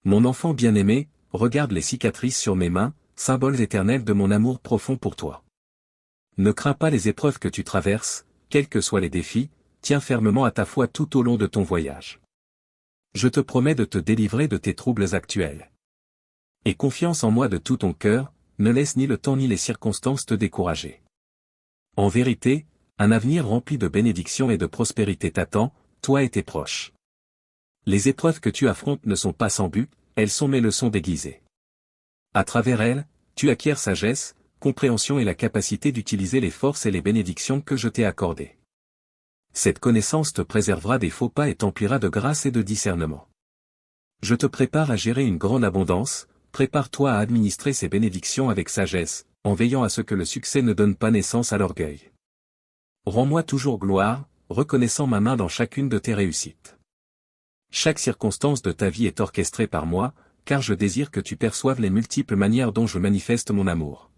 Mon enfant bien-aimé, regarde les cicatrices sur mes mains, symboles éternels de mon amour profond pour toi. Ne crains pas les épreuves que tu traverses, quels que soient les défis, tiens fermement à ta foi tout au long de ton voyage. Je te promets de te délivrer de tes troubles actuels. Aie confiance en moi de tout ton cœur, ne laisse ni le temps ni les circonstances te décourager. En vérité, un avenir rempli de bénédictions et de prospérité t'attend, toi et tes proches. Les épreuves que tu affrontes ne sont pas sans but, elles sont mes leçons déguisées. À travers elles, tu acquiers sagesse, compréhension et la capacité d'utiliser les forces et les bénédictions que je t'ai accordées. Cette connaissance te préservera des faux pas et t'emplira de grâce et de discernement. Je te prépare à gérer une grande abondance, prépare-toi à administrer ces bénédictions avec sagesse, en veillant à ce que le succès ne donne pas naissance à l'orgueil. Rends-moi toujours gloire, reconnaissant ma main dans chacune de tes réussites. Chaque circonstance de ta vie est orchestrée par moi, car je désire que tu perçoives les multiples manières dont je manifeste mon amour.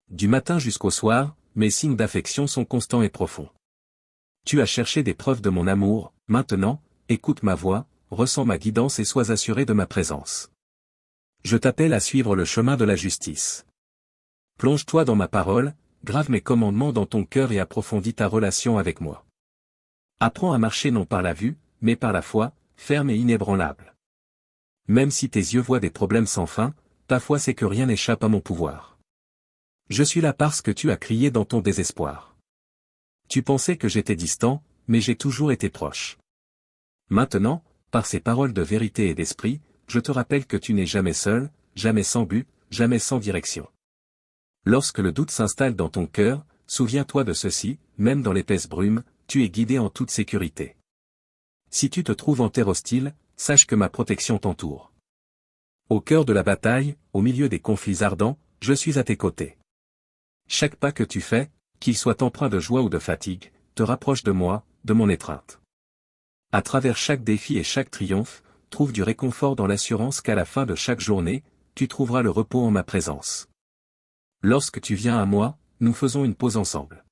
Du matin jusqu'au soir, mes signes d'affection sont constants et profonds. Tu as cherché des preuves de mon amour, maintenant, écoute ma voix, ressens ma guidance et sois assuré de ma présence. Je t'appelle à suivre le chemin de la justice. Plonge-toi dans ma parole, grave mes commandements dans ton cœur et approfondis ta relation avec moi. Apprends à marcher non par la vue, mais par la foi, ferme et inébranlable. Même si tes yeux voient des problèmes sans fin, ta foi sait que rien n'échappe à mon pouvoir. Je suis là parce que tu as crié dans ton désespoir. Tu pensais que j'étais distant, mais j'ai toujours été proche. Maintenant, par ces paroles de vérité et d'esprit, je te rappelle que tu n'es jamais seul, jamais sans but, jamais sans direction. Lorsque le doute s'installe dans ton cœur, souviens-toi de ceci, même dans l'épaisse brume, tu es guidé en toute sécurité. Si tu te trouves en terre hostile, sache que ma protection t'entoure. Au cœur de la bataille, au milieu des conflits ardents, je suis à tes côtés. Chaque pas que tu fais, qu'il soit empreint de joie ou de fatigue, te rapproche de moi, de mon étreinte. À travers chaque défi et chaque triomphe, trouve du réconfort dans l'assurance qu'à la fin de chaque journée, tu trouveras le repos en ma présence. Lorsque tu viens à moi, nous faisons une pause ensemble.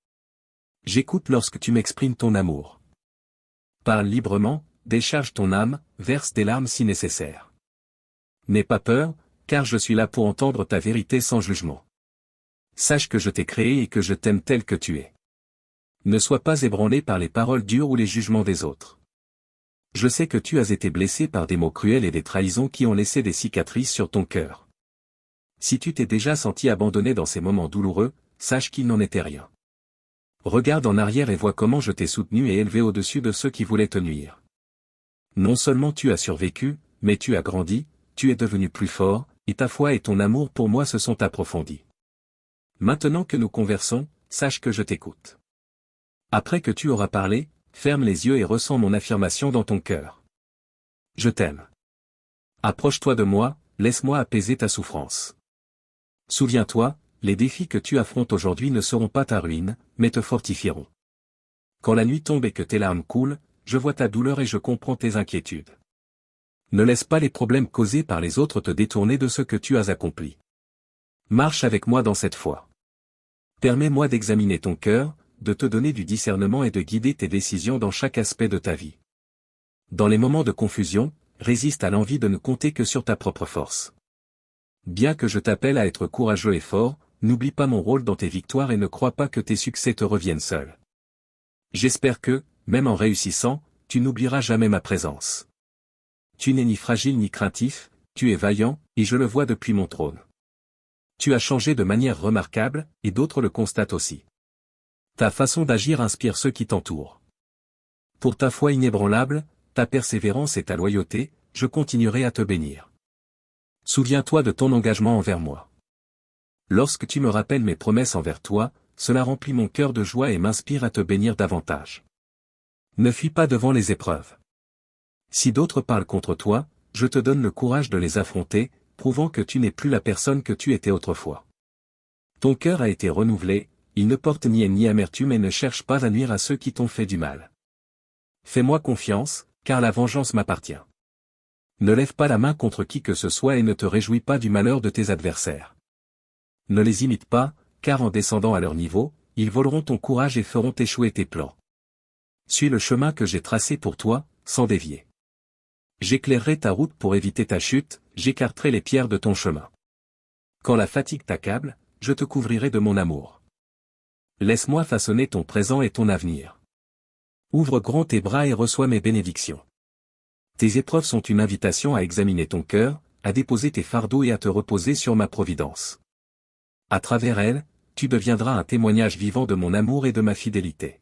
J'écoute lorsque tu m'exprimes ton amour. Parle librement, décharge ton âme, verse des larmes si nécessaire. N'aie pas peur, car je suis là pour entendre ta vérité sans jugement. Sache que je t'ai créé et que je t'aime tel que tu es. Ne sois pas ébranlé par les paroles dures ou les jugements des autres. Je sais que tu as été blessé par des mots cruels et des trahisons qui ont laissé des cicatrices sur ton cœur. Si tu t'es déjà senti abandonné dans ces moments douloureux, sache qu'il n'en était rien. Regarde en arrière et vois comment je t'ai soutenu et élevé au-dessus de ceux qui voulaient te nuire. Non seulement tu as survécu, mais tu as grandi, tu es devenu plus fort, et ta foi et ton amour pour moi se sont approfondis. Maintenant que nous conversons, sache que je t'écoute. Après que tu auras parlé, ferme les yeux et ressens mon affirmation dans ton cœur. Je t'aime. Approche-toi de moi, laisse-moi apaiser ta souffrance. Souviens-toi, les défis que tu affrontes aujourd'hui ne seront pas ta ruine, mais te fortifieront. Quand la nuit tombe et que tes larmes coulent, je vois ta douleur et je comprends tes inquiétudes. Ne laisse pas les problèmes causés par les autres te détourner de ce que tu as accompli. Marche avec moi dans cette foi. Permets-moi d'examiner ton cœur, de te donner du discernement et de guider tes décisions dans chaque aspect de ta vie. Dans les moments de confusion, résiste à l'envie de ne compter que sur ta propre force. Bien que je t'appelle à être courageux et fort, n'oublie pas mon rôle dans tes victoires et ne crois pas que tes succès te reviennent seuls. J'espère que, même en réussissant, tu n'oublieras jamais ma présence. Tu n'es ni fragile ni craintif, tu es vaillant, et je le vois depuis mon trône. Tu as changé de manière remarquable, et d'autres le constatent aussi. Ta façon d'agir inspire ceux qui t'entourent. Pour ta foi inébranlable, ta persévérance et ta loyauté, je continuerai à te bénir. Souviens-toi de ton engagement envers moi. Lorsque tu me rappelles mes promesses envers toi, cela remplit mon cœur de joie et m'inspire à te bénir davantage. Ne fuis pas devant les épreuves. Si d'autres parlent contre toi, je te donne le courage de les affronter, prouvant que tu n'es plus la personne que tu étais autrefois. Ton cœur a été renouvelé, il ne porte ni haine ni amertume et ne cherche pas à nuire à ceux qui t'ont fait du mal. Fais-moi confiance, car la vengeance m'appartient. Ne lève pas la main contre qui que ce soit et ne te réjouis pas du malheur de tes adversaires. Ne les imite pas, car en descendant à leur niveau, ils voleront ton courage et feront échouer tes plans. Suis le chemin que j'ai tracé pour toi, sans dévier. J'éclairerai ta route pour éviter ta chute, j'écarterai les pierres de ton chemin. Quand la fatigue t'accable, je te couvrirai de mon amour. Laisse-moi façonner ton présent et ton avenir. Ouvre grand tes bras et reçois mes bénédictions. Tes épreuves sont une invitation à examiner ton cœur, à déposer tes fardeaux et à te reposer sur ma providence. À travers elles, tu deviendras un témoignage vivant de mon amour et de ma fidélité.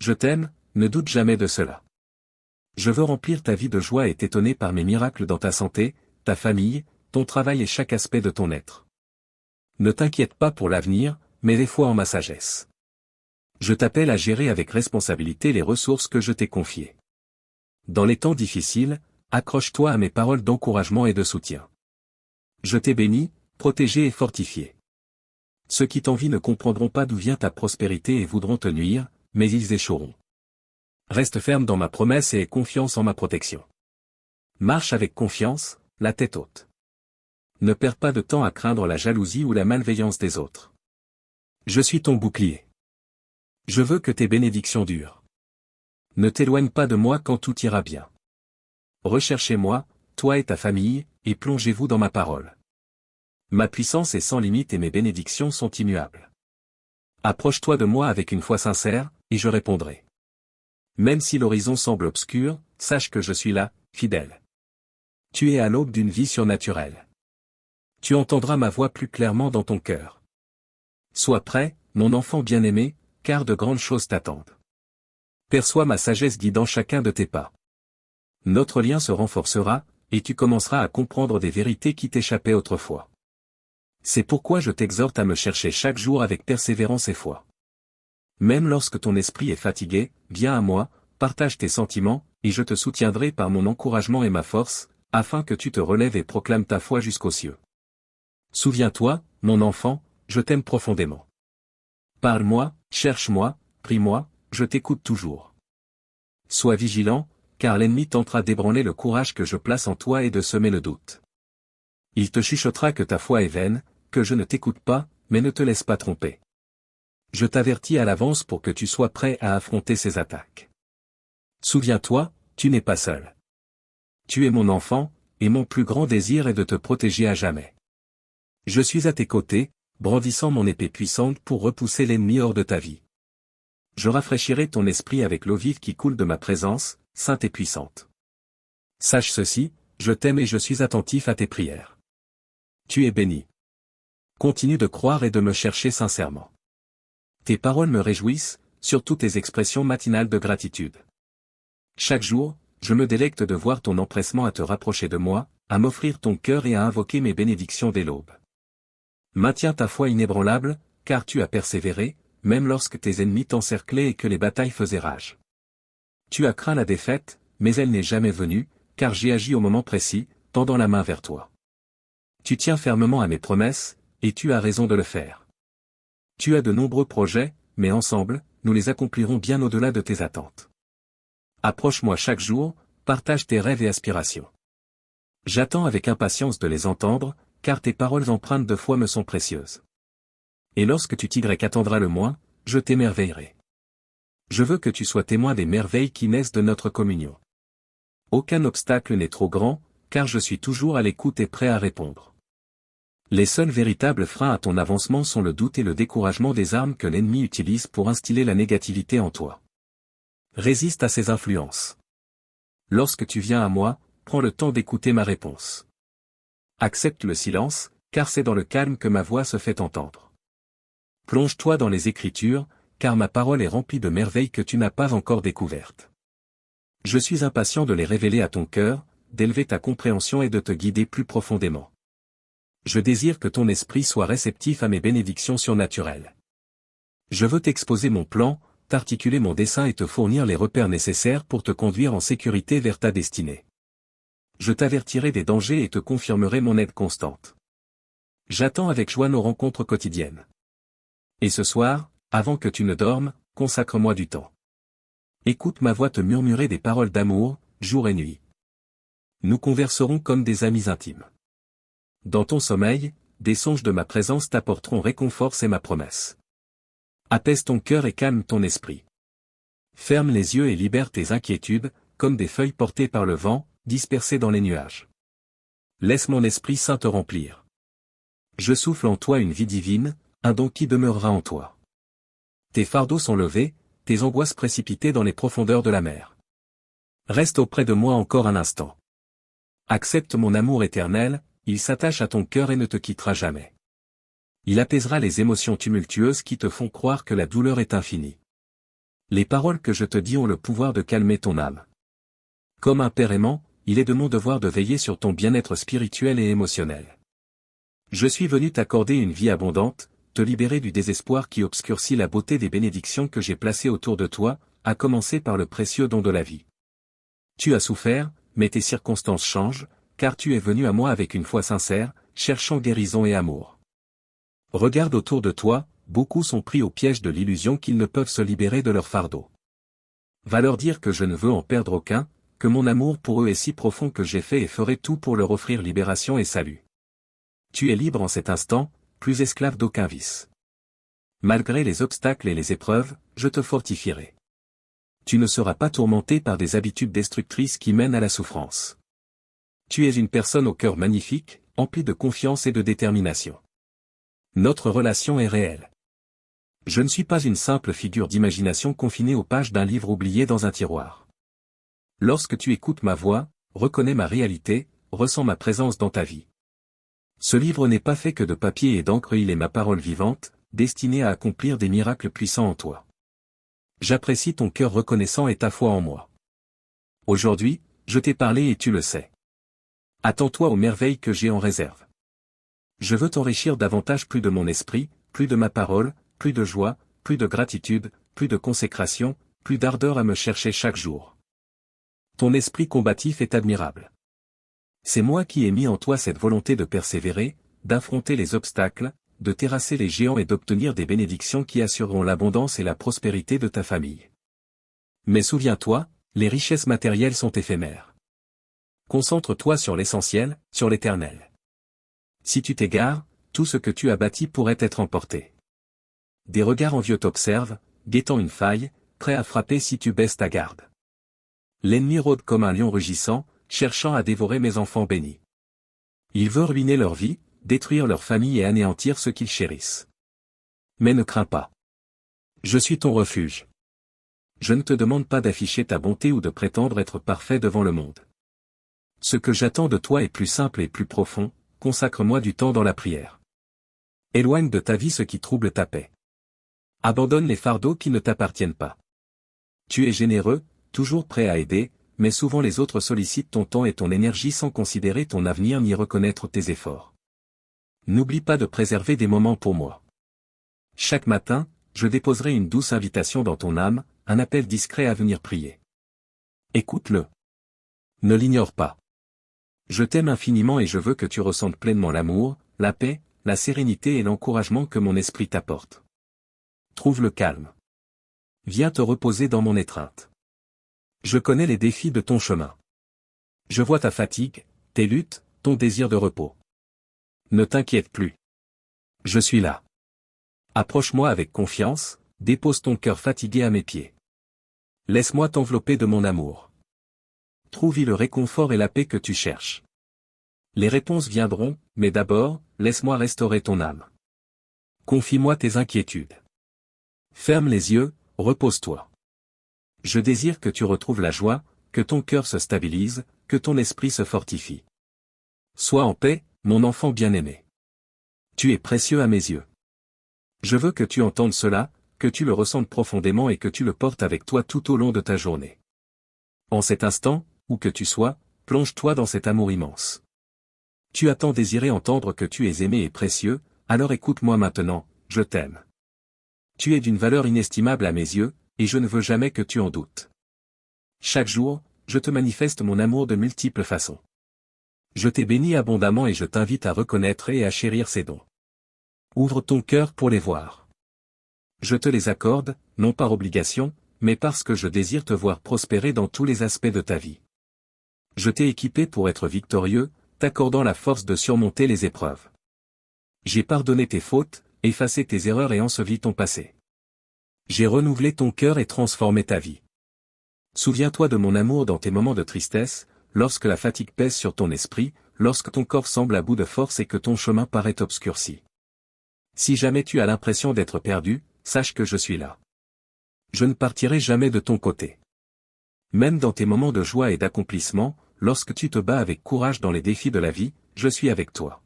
Je t'aime, ne doute jamais de cela. Je veux remplir ta vie de joie et t'étonner par mes miracles dans ta santé, ta famille, ton travail et chaque aspect de ton être. Ne t'inquiète pas pour l'avenir, mais aie foi en ma sagesse. Je t'appelle à gérer avec responsabilité les ressources que je t'ai confiées. Dans les temps difficiles, accroche-toi à mes paroles d'encouragement et de soutien. Je t'ai béni, protégé et fortifié. Ceux qui t'envient ne comprendront pas d'où vient ta prospérité et voudront te nuire, mais ils échoueront. Reste ferme dans ma promesse et aie confiance en ma protection. Marche avec confiance, la tête haute. Ne perds pas de temps à craindre la jalousie ou la malveillance des autres. Je suis ton bouclier. Je veux que tes bénédictions durent. Ne t'éloigne pas de moi quand tout ira bien. Recherchez-moi, toi et ta famille, et plongez-vous dans ma parole. Ma puissance est sans limite et mes bénédictions sont immuables. Approche-toi de moi avec une foi sincère, et je répondrai. Même si l'horizon semble obscur, sache que je suis là, fidèle. Tu es à l'aube d'une vie surnaturelle. Tu entendras ma voix plus clairement dans ton cœur. Sois prêt, mon enfant bien-aimé, car de grandes choses t'attendent. Perçois ma sagesse guidant chacun de tes pas. Notre lien se renforcera, et tu commenceras à comprendre des vérités qui t'échappaient autrefois. C'est pourquoi je t'exhorte à me chercher chaque jour avec persévérance et foi. Même lorsque ton esprit est fatigué, viens à moi, partage tes sentiments, et je te soutiendrai par mon encouragement et ma force, afin que tu te relèves et proclames ta foi jusqu'aux cieux. Souviens-toi, mon enfant, je t'aime profondément. Parle-moi, cherche-moi, prie-moi, je t'écoute toujours. Sois vigilant, car l'ennemi tentera d'ébranler le courage que je place en toi et de semer le doute. Il te chuchotera que ta foi est vaine, que je ne t'écoute pas, mais ne te laisse pas tromper. Je t'avertis à l'avance pour que tu sois prêt à affronter ces attaques. Souviens-toi, tu n'es pas seul. Tu es mon enfant, et mon plus grand désir est de te protéger à jamais. Je suis à tes côtés, brandissant mon épée puissante pour repousser l'ennemi hors de ta vie. Je rafraîchirai ton esprit avec l'eau vive qui coule de ma présence, sainte et puissante. Sache ceci, je t'aime et je suis attentif à tes prières. Tu es béni. Continue de croire et de me chercher sincèrement. Tes paroles me réjouissent, surtout tes expressions matinales de gratitude. Chaque jour, je me délecte de voir ton empressement à te rapprocher de moi, à m'offrir ton cœur et à invoquer mes bénédictions dès l'aube. Maintiens ta foi inébranlable, car tu as persévéré, même lorsque tes ennemis t'encerclaient et que les batailles faisaient rage. Tu as craint la défaite, mais elle n'est jamais venue, car j'ai agi au moment précis, tendant la main vers toi. Tu tiens fermement à mes promesses, et tu as raison de le faire. Tu as de nombreux projets, mais ensemble, nous les accomplirons bien au-delà de tes attentes. Approche-moi chaque jour, partage tes rêves et aspirations. J'attends avec impatience de les entendre, car tes paroles empreintes de foi me sont précieuses. Et lorsque tu t'attendras le moins, je t'émerveillerai. Je veux que tu sois témoin des merveilles qui naissent de notre communion. Aucun obstacle n'est trop grand, car je suis toujours à l'écoute et prêt à répondre. Les seuls véritables freins à ton avancement sont le doute et le découragement des armes que l'ennemi utilise pour instiller la négativité en toi. Résiste à ces influences. Lorsque tu viens à moi, prends le temps d'écouter ma réponse. Accepte le silence, car c'est dans le calme que ma voix se fait entendre. Plonge-toi dans les Écritures, car ma parole est remplie de merveilles que tu n'as pas encore découvertes. Je suis impatient de les révéler à ton cœur, d'élever ta compréhension et de te guider plus profondément. Je désire que ton esprit soit réceptif à mes bénédictions surnaturelles. Je veux t'exposer mon plan, t'articuler mon dessein et te fournir les repères nécessaires pour te conduire en sécurité vers ta destinée. Je t'avertirai des dangers et te confirmerai mon aide constante. J'attends avec joie nos rencontres quotidiennes. Et ce soir, avant que tu ne dormes, consacre-moi du temps. Écoute ma voix te murmurer des paroles d'amour, jour et nuit. Nous converserons comme des amis intimes. Dans ton sommeil, des songes de ma présence t'apporteront réconfort, c'est ma promesse. Apaise ton cœur et calme ton esprit. Ferme les yeux et libère tes inquiétudes, comme des feuilles portées par le vent, dispersé dans les nuages. Laisse mon Esprit Saint te remplir. Je souffle en toi une vie divine, un don qui demeurera en toi. Tes fardeaux sont levés, tes angoisses précipitées dans les profondeurs de la mer. Reste auprès de moi encore un instant. Accepte mon amour éternel, il s'attache à ton cœur et ne te quittera jamais. Il apaisera les émotions tumultueuses qui te font croire que la douleur est infinie. Les paroles que je te dis ont le pouvoir de calmer ton âme. Comme un père aimant, il est de mon devoir de veiller sur ton bien-être spirituel et émotionnel. Je suis venu t'accorder une vie abondante, te libérer du désespoir qui obscurcit la beauté des bénédictions que j'ai placées autour de toi, à commencer par le précieux don de la vie. Tu as souffert, mais tes circonstances changent, car tu es venu à moi avec une foi sincère, cherchant guérison et amour. Regarde autour de toi, beaucoup sont pris au piège de l'illusion qu'ils ne peuvent se libérer de leur fardeau. Va leur dire que je ne veux en perdre aucun, que mon amour pour eux est si profond que j'ai fait et ferai tout pour leur offrir libération et salut. Tu es libre en cet instant, plus esclave d'aucun vice. Malgré les obstacles et les épreuves, je te fortifierai. Tu ne seras pas tourmenté par des habitudes destructrices qui mènent à la souffrance. Tu es une personne au cœur magnifique, emplie de confiance et de détermination. Notre relation est réelle. Je ne suis pas une simple figure d'imagination confinée aux pages d'un livre oublié dans un tiroir. Lorsque tu écoutes ma voix, reconnais ma réalité, ressens ma présence dans ta vie. Ce livre n'est pas fait que de papier et d'encre, il est ma parole vivante, destinée à accomplir des miracles puissants en toi. J'apprécie ton cœur reconnaissant et ta foi en moi. Aujourd'hui, je t'ai parlé et tu le sais. Attends-toi aux merveilles que j'ai en réserve. Je veux t'enrichir davantage, plus de mon esprit, plus de ma parole, plus de joie, plus de gratitude, plus de consécration, plus d'ardeur à me chercher chaque jour. Ton esprit combatif est admirable. C'est moi qui ai mis en toi cette volonté de persévérer, d'affronter les obstacles, de terrasser les géants et d'obtenir des bénédictions qui assureront l'abondance et la prospérité de ta famille. Mais souviens-toi, les richesses matérielles sont éphémères. Concentre-toi sur l'essentiel, sur l'éternel. Si tu t'égares, tout ce que tu as bâti pourrait être emporté. Des regards envieux t'observent, guettant une faille, prêt à frapper si tu baisses ta garde. L'ennemi rôde comme un lion rugissant, cherchant à dévorer mes enfants bénis. Il veut ruiner leur vie, détruire leur famille et anéantir ceux qu'ils chérissent. Mais ne crains pas. Je suis ton refuge. Je ne te demande pas d'afficher ta bonté ou de prétendre être parfait devant le monde. Ce que j'attends de toi est plus simple et plus profond, consacre-moi du temps dans la prière. Éloigne de ta vie ce qui trouble ta paix. Abandonne les fardeaux qui ne t'appartiennent pas. Tu es généreux, toujours prêt à aider, mais souvent les autres sollicitent ton temps et ton énergie sans considérer ton avenir ni reconnaître tes efforts. N'oublie pas de préserver des moments pour moi. Chaque matin, je déposerai une douce invitation dans ton âme, un appel discret à venir prier. Écoute-le. Ne l'ignore pas. Je t'aime infiniment et je veux que tu ressentes pleinement l'amour, la paix, la sérénité et l'encouragement que mon esprit t'apporte. Trouve le calme. Viens te reposer dans mon étreinte. Je connais les défis de ton chemin. Je vois ta fatigue, tes luttes, ton désir de repos. Ne t'inquiète plus. Je suis là. Approche-moi avec confiance, dépose ton cœur fatigué à mes pieds. Laisse-moi t'envelopper de mon amour. Trouve-y le réconfort et la paix que tu cherches. Les réponses viendront, mais d'abord, laisse-moi restaurer ton âme. Confie-moi tes inquiétudes. Ferme les yeux, repose-toi. Je désire que tu retrouves la joie, que ton cœur se stabilise, que ton esprit se fortifie. Sois en paix, mon enfant bien-aimé. Tu es précieux à mes yeux. Je veux que tu entendes cela, que tu le ressentes profondément et que tu le portes avec toi tout au long de ta journée. En cet instant, où que tu sois, plonge-toi dans cet amour immense. Tu as tant désiré entendre que tu es aimé et précieux, alors écoute-moi maintenant, je t'aime. Tu es d'une valeur inestimable à mes yeux, et je ne veux jamais que tu en doutes. Chaque jour, je te manifeste mon amour de multiples façons. Je t'ai béni abondamment et je t'invite à reconnaître et à chérir ces dons. Ouvre ton cœur pour les voir. Je te les accorde, non par obligation, mais parce que je désire te voir prospérer dans tous les aspects de ta vie. Je t'ai équipé pour être victorieux, t'accordant la force de surmonter les épreuves. J'ai pardonné tes fautes, effacé tes erreurs et enseveli ton passé. J'ai renouvelé ton cœur et transformé ta vie. Souviens-toi de mon amour dans tes moments de tristesse, lorsque la fatigue pèse sur ton esprit, lorsque ton corps semble à bout de force et que ton chemin paraît obscurci. Si jamais tu as l'impression d'être perdu, sache que je suis là. Je ne partirai jamais de ton côté. Même dans tes moments de joie et d'accomplissement, lorsque tu te bats avec courage dans les défis de la vie, je suis avec toi.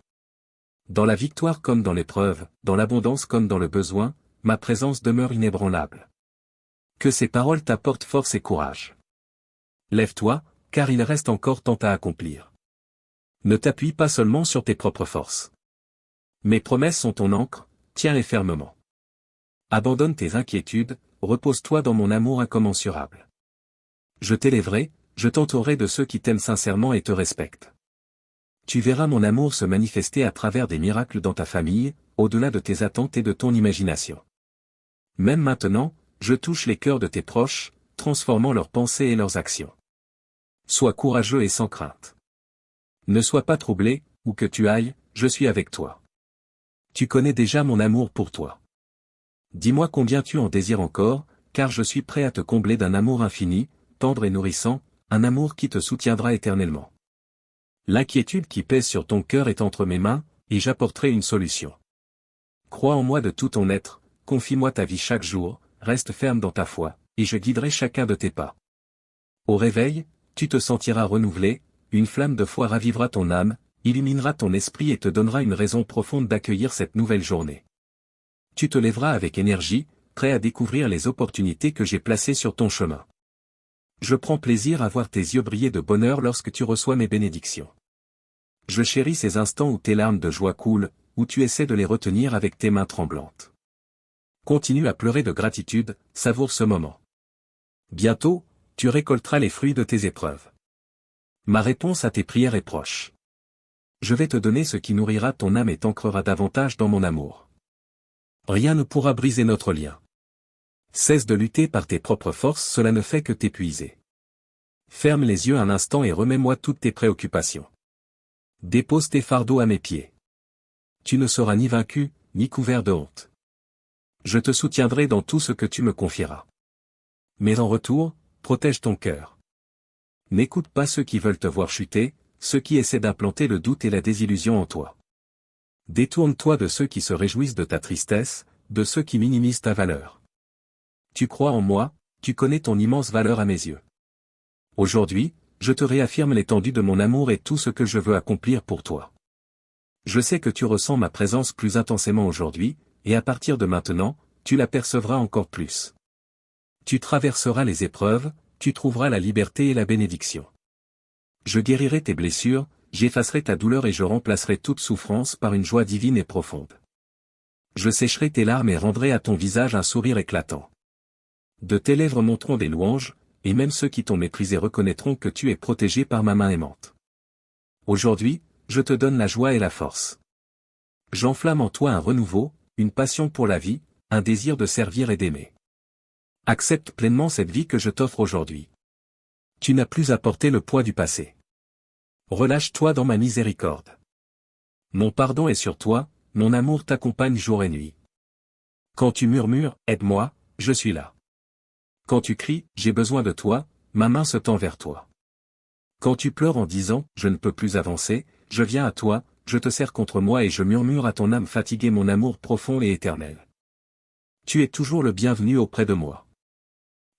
Dans la victoire comme dans l'épreuve, dans l'abondance comme dans le besoin, ma présence demeure inébranlable. Que ces paroles t'apportent force et courage. Lève-toi, car il reste encore tant à accomplir. Ne t'appuie pas seulement sur tes propres forces. Mes promesses sont ton ancre, tiens-les fermement. Abandonne tes inquiétudes, repose-toi dans mon amour incommensurable. Je t'élèverai, je t'entourerai de ceux qui t'aiment sincèrement et te respectent. Tu verras mon amour se manifester à travers des miracles dans ta famille, au-delà de tes attentes et de ton imagination. Même maintenant, je touche les cœurs de tes proches, transformant leurs pensées et leurs actions. Sois courageux et sans crainte. Ne sois pas troublé, où que tu ailles, je suis avec toi. Tu connais déjà mon amour pour toi. Dis-moi combien tu en désires encore, car je suis prêt à te combler d'un amour infini, tendre et nourrissant, un amour qui te soutiendra éternellement. L'inquiétude qui pèse sur ton cœur est entre mes mains, et j'apporterai une solution. Crois en moi de tout ton être, confie-moi ta vie chaque jour, reste ferme dans ta foi, et je guiderai chacun de tes pas. Au réveil, tu te sentiras renouvelé, une flamme de foi ravivera ton âme, illuminera ton esprit et te donnera une raison profonde d'accueillir cette nouvelle journée. Tu te lèveras avec énergie, prêt à découvrir les opportunités que j'ai placées sur ton chemin. Je prends plaisir à voir tes yeux briller de bonheur lorsque tu reçois mes bénédictions. Je chéris ces instants où tes larmes de joie coulent, où tu essaies de les retenir avec tes mains tremblantes. Continue à pleurer de gratitude, savoure ce moment. Bientôt, tu récolteras les fruits de tes épreuves. Ma réponse à tes prières est proche. Je vais te donner ce qui nourrira ton âme et t'ancrera davantage dans mon amour. Rien ne pourra briser notre lien. Cesse de lutter par tes propres forces, cela ne fait que t'épuiser. Ferme les yeux un instant et remets-moi toutes tes préoccupations. Dépose tes fardeaux à mes pieds. Tu ne seras ni vaincu, ni couvert de honte. Je te soutiendrai dans tout ce que tu me confieras. Mais en retour, protège ton cœur. N'écoute pas ceux qui veulent te voir chuter, ceux qui essaient d'implanter le doute et la désillusion en toi. Détourne-toi de ceux qui se réjouissent de ta tristesse, de ceux qui minimisent ta valeur. Tu crois en moi, tu connais ton immense valeur à mes yeux. Aujourd'hui, je te réaffirme l'étendue de mon amour et tout ce que je veux accomplir pour toi. Je sais que tu ressens ma présence plus intensément aujourd'hui, et à partir de maintenant, tu l'apercevras encore plus. Tu traverseras les épreuves, tu trouveras la liberté et la bénédiction. Je guérirai tes blessures, j'effacerai ta douleur et je remplacerai toute souffrance par une joie divine et profonde. Je sécherai tes larmes et rendrai à ton visage un sourire éclatant. De tes lèvres monteront des louanges, et même ceux qui t'ont méprisé reconnaîtront que tu es protégé par ma main aimante. Aujourd'hui, je te donne la joie et la force. J'enflamme en toi un renouveau, une passion pour la vie, un désir de servir et d'aimer. Accepte pleinement cette vie que je t'offre aujourd'hui. Tu n'as plus à porter le poids du passé. Relâche-toi dans ma miséricorde. Mon pardon est sur toi, mon amour t'accompagne jour et nuit. Quand tu murmures, aide-moi, je suis là. Quand tu cries, j'ai besoin de toi, ma main se tend vers toi. Quand tu pleures en disant, je ne peux plus avancer, je viens à toi, je te serre contre moi et je murmure à ton âme fatiguée mon amour profond et éternel. Tu es toujours le bienvenu auprès de moi.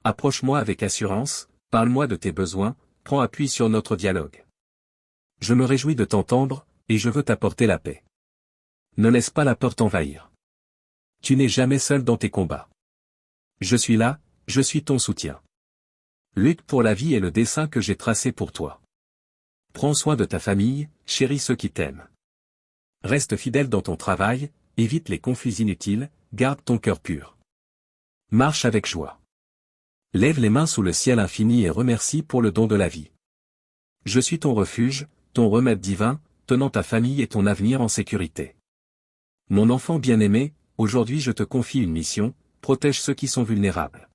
Approche-moi avec assurance, parle-moi de tes besoins, prends appui sur notre dialogue. Je me réjouis de t'entendre, et je veux t'apporter la paix. Ne laisse pas la peur t'envahir. Tu n'es jamais seul dans tes combats. Je suis là, je suis ton soutien. Lutte pour la vie et le dessein que j'ai tracé pour toi. Prends soin de ta famille, chéris ceux qui t'aiment. Reste fidèle dans ton travail, évite les conflits inutiles, garde ton cœur pur. Marche avec joie. Lève les mains sous le ciel infini et remercie pour le don de la vie. Je suis ton refuge, ton remède divin, tenant ta famille et ton avenir en sécurité. Mon enfant bien-aimé, aujourd'hui je te confie une mission, protège ceux qui sont vulnérables.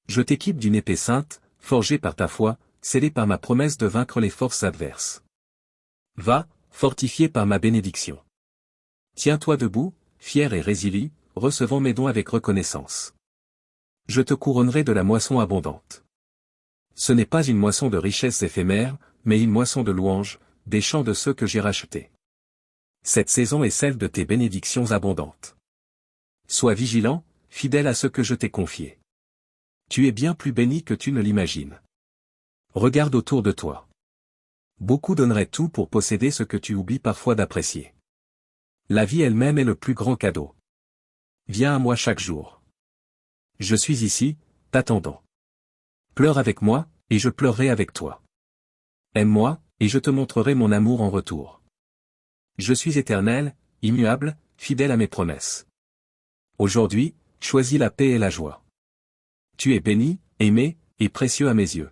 Je t'équipe d'une épée sainte, forgée par ta foi, scellée par ma promesse de vaincre les forces adverses. Va, fortifié par ma bénédiction. Tiens-toi debout, fier et résolu, recevant mes dons avec reconnaissance. Je te couronnerai de la moisson abondante. Ce n'est pas une moisson de richesses éphémères, mais une moisson de louanges, des chants de ceux que j'ai rachetés. Cette saison est celle de tes bénédictions abondantes. Sois vigilant, fidèle à ce que je t'ai confié. Tu es bien plus béni que tu ne l'imagines. Regarde autour de toi. Beaucoup donneraient tout pour posséder ce que tu oublies parfois d'apprécier. La vie elle-même est le plus grand cadeau. Viens à moi chaque jour. Je suis ici, t'attendant. Pleure avec moi, et je pleurerai avec toi. Aime-moi, et je te montrerai mon amour en retour. Je suis éternel, immuable, fidèle à mes promesses. Aujourd'hui, choisis la paix et la joie. Tu es béni, aimé, et précieux à mes yeux.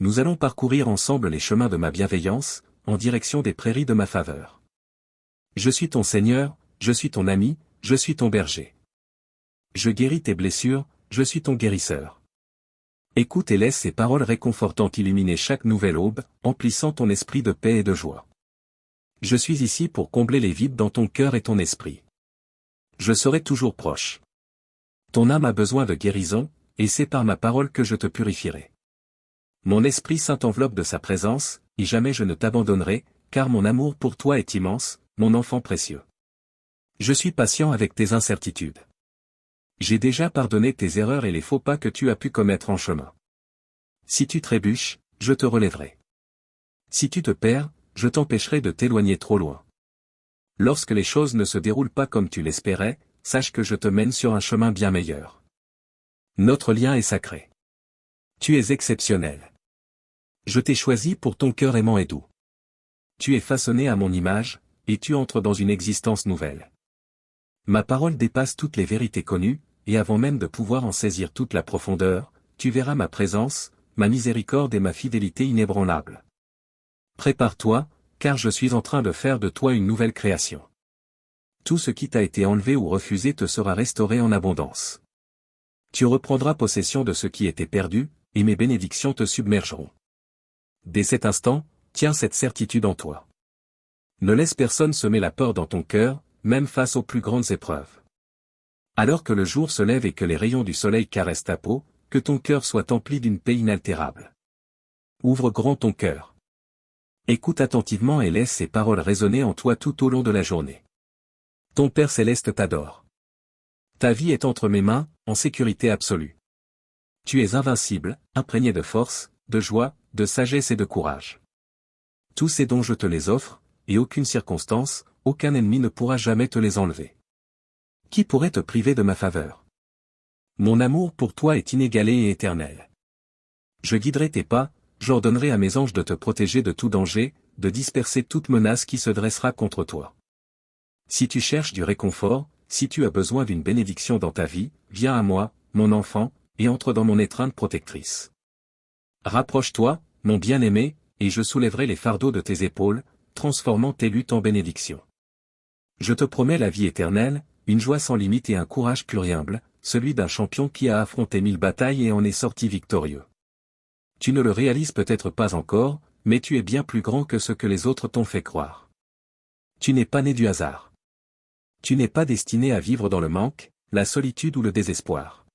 Nous allons parcourir ensemble les chemins de ma bienveillance, en direction des prairies de ma faveur. Je suis ton Seigneur, je suis ton ami, je suis ton berger. Je guéris tes blessures, je suis ton guérisseur. Écoute et laisse ces paroles réconfortantes illuminer chaque nouvelle aube, emplissant ton esprit de paix et de joie. Je suis ici pour combler les vides dans ton cœur et ton esprit. Je serai toujours proche. Ton âme a besoin de guérison, et c'est par ma parole que je te purifierai. Mon Esprit Saint t'enveloppe de sa présence, et jamais je ne t'abandonnerai, car mon amour pour toi est immense, mon enfant précieux. Je suis patient avec tes incertitudes. J'ai déjà pardonné tes erreurs et les faux pas que tu as pu commettre en chemin. Si tu trébuches, je te relèverai. Si tu te perds, je t'empêcherai de t'éloigner trop loin. Lorsque les choses ne se déroulent pas comme tu l'espérais, sache que je te mène sur un chemin bien meilleur. Notre lien est sacré. Tu es exceptionnel. Je t'ai choisi pour ton cœur aimant et doux. Tu es façonné à mon image, et tu entres dans une existence nouvelle. Ma parole dépasse toutes les vérités connues, et avant même de pouvoir en saisir toute la profondeur, tu verras ma présence, ma miséricorde et ma fidélité inébranlable. Prépare-toi, car je suis en train de faire de toi une nouvelle création. Tout ce qui t'a été enlevé ou refusé te sera restauré en abondance. Tu reprendras possession de ce qui était perdu, et mes bénédictions te submergeront. Dès cet instant, tiens cette certitude en toi. Ne laisse personne semer la peur dans ton cœur, même face aux plus grandes épreuves. Alors que le jour se lève et que les rayons du soleil caressent ta peau, que ton cœur soit empli d'une paix inaltérable. Ouvre grand ton cœur. Écoute attentivement et laisse ces paroles résonner en toi tout au long de la journée. Ton Père céleste t'adore. Ta vie est entre mes mains, en sécurité absolue. Tu es invincible, imprégné de force, de joie, de sagesse et de courage. Tous ces dons je te les offre, et aucune circonstance, aucun ennemi ne pourra jamais te les enlever. Qui pourrait te priver de ma faveur? Mon amour pour toi est inégalé et éternel. Je guiderai tes pas, j'ordonnerai à mes anges de te protéger de tout danger, de disperser toute menace qui se dressera contre toi. Si tu cherches du réconfort, si tu as besoin d'une bénédiction dans ta vie, viens à moi, mon enfant, et entre dans mon étreinte protectrice. Rapproche-toi, mon bien-aimé, et je soulèverai les fardeaux de tes épaules, transformant tes luttes en bénédiction. Je te promets la vie éternelle, une joie sans limite et un courage pluriable, celui d'un champion qui a affronté 1000 batailles et en est sorti victorieux. Tu ne le réalises peut-être pas encore, mais tu es bien plus grand que ce que les autres t'ont fait croire. Tu n'es pas né du hasard. Tu n'es pas destiné à vivre dans le manque, la solitude ou le désespoir.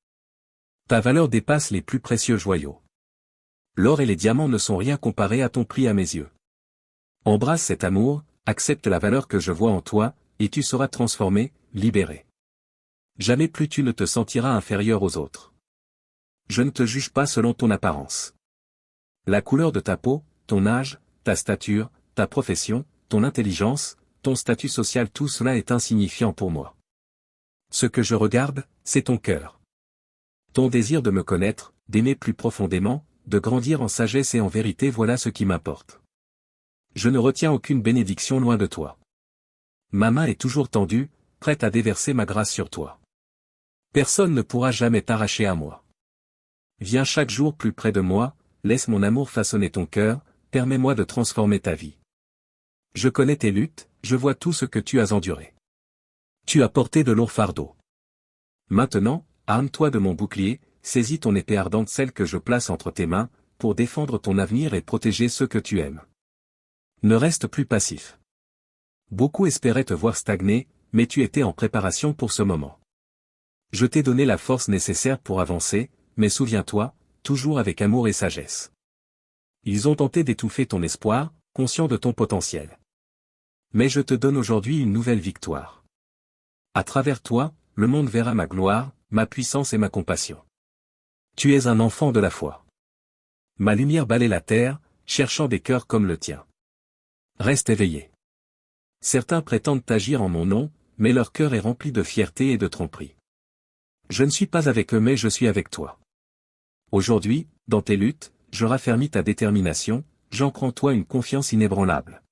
Ta valeur dépasse les plus précieux joyaux. L'or et les diamants ne sont rien comparés à ton prix à mes yeux. Embrasse cet amour, accepte la valeur que je vois en toi, et tu seras transformé, libéré. Jamais plus tu ne te sentiras inférieur aux autres. Je ne te juge pas selon ton apparence. La couleur de ta peau, ton âge, ta stature, ta profession, ton intelligence, ton statut social, tout cela est insignifiant pour moi. Ce que je regarde, c'est ton cœur. Ton désir de me connaître, d'aimer plus profondément, de grandir en sagesse et en vérité, voilà ce qui m'importe. Je ne retiens aucune bénédiction loin de toi. Ma main est toujours tendue, prête à déverser ma grâce sur toi. Personne ne pourra jamais t'arracher à moi. Viens chaque jour plus près de moi, laisse mon amour façonner ton cœur, permets-moi de transformer ta vie. Je connais tes luttes, je vois tout ce que tu as enduré. Tu as porté de lourds fardeaux. Maintenant, arme-toi de mon bouclier, saisis ton épée ardente, celle que je place entre tes mains, pour défendre ton avenir et protéger ceux que tu aimes. Ne reste plus passif. Beaucoup espéraient te voir stagner, mais tu étais en préparation pour ce moment. Je t'ai donné la force nécessaire pour avancer, mais souviens-toi, toujours avec amour et sagesse. Ils ont tenté d'étouffer ton espoir, conscients de ton potentiel. Mais je te donne aujourd'hui une nouvelle victoire. À travers toi, le monde verra ma gloire, ma puissance et ma compassion. Tu es un enfant de la foi. Ma lumière balaie la terre, cherchant des cœurs comme le tien. Reste éveillé. Certains prétendent agir en mon nom, mais leur cœur est rempli de fierté et de tromperie. Je ne suis pas avec eux mais je suis avec toi. Aujourd'hui, dans tes luttes, je raffermis ta détermination, j'ancre en toi une confiance inébranlable.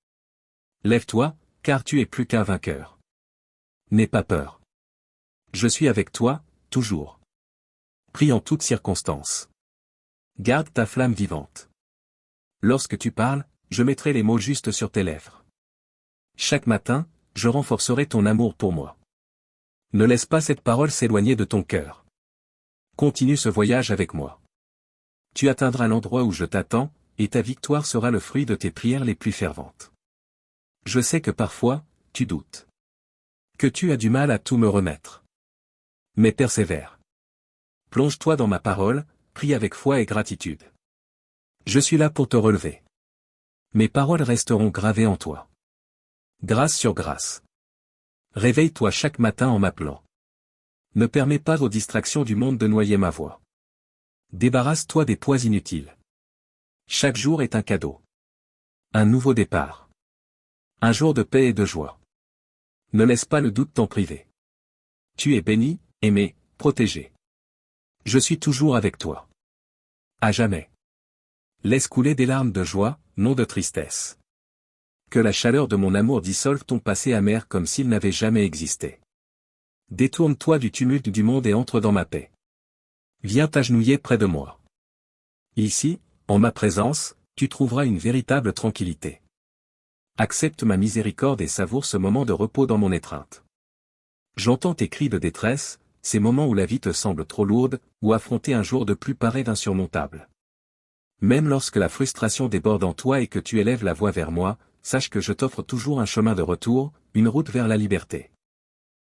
Lève-toi, car tu es plus qu'un vainqueur. N'aie pas peur. Je suis avec toi, toujours. Prie en toutes circonstances. Garde ta flamme vivante. Lorsque tu parles, je mettrai les mots justes sur tes lèvres. Chaque matin, je renforcerai ton amour pour moi. Ne laisse pas cette parole s'éloigner de ton cœur. Continue ce voyage avec moi. Tu atteindras l'endroit où je t'attends, et ta victoire sera le fruit de tes prières les plus ferventes. Je sais que parfois, tu doutes. Que tu as du mal à tout me remettre. Mais persévère. Plonge-toi dans ma parole, prie avec foi et gratitude. Je suis là pour te relever. Mes paroles resteront gravées en toi. Grâce sur grâce. Réveille-toi chaque matin en m'appelant. Ne permets pas aux distractions du monde de noyer ma voix. Débarrasse-toi des poids inutiles. Chaque jour est un cadeau. Un nouveau départ. Un jour de paix et de joie. Ne laisse pas le doute t'en priver. Tu es béni, aimé, protégé. Je suis toujours avec toi. À jamais. Laisse couler des larmes de joie, non de tristesse. Que la chaleur de mon amour dissolve ton passé amer comme s'il n'avait jamais existé. Détourne-toi du tumulte du monde et entre dans ma paix. Viens t'agenouiller près de moi. Ici, en ma présence, tu trouveras une véritable tranquillité. Accepte ma miséricorde et savoure ce moment de repos dans mon étreinte. J'entends tes cris de détresse, ces moments où la vie te semble trop lourde, ou affronter un jour de plus paraît d'insurmontable. Même lorsque la frustration déborde en toi et que tu élèves la voix vers moi, sache que je t'offre toujours un chemin de retour, une route vers la liberté.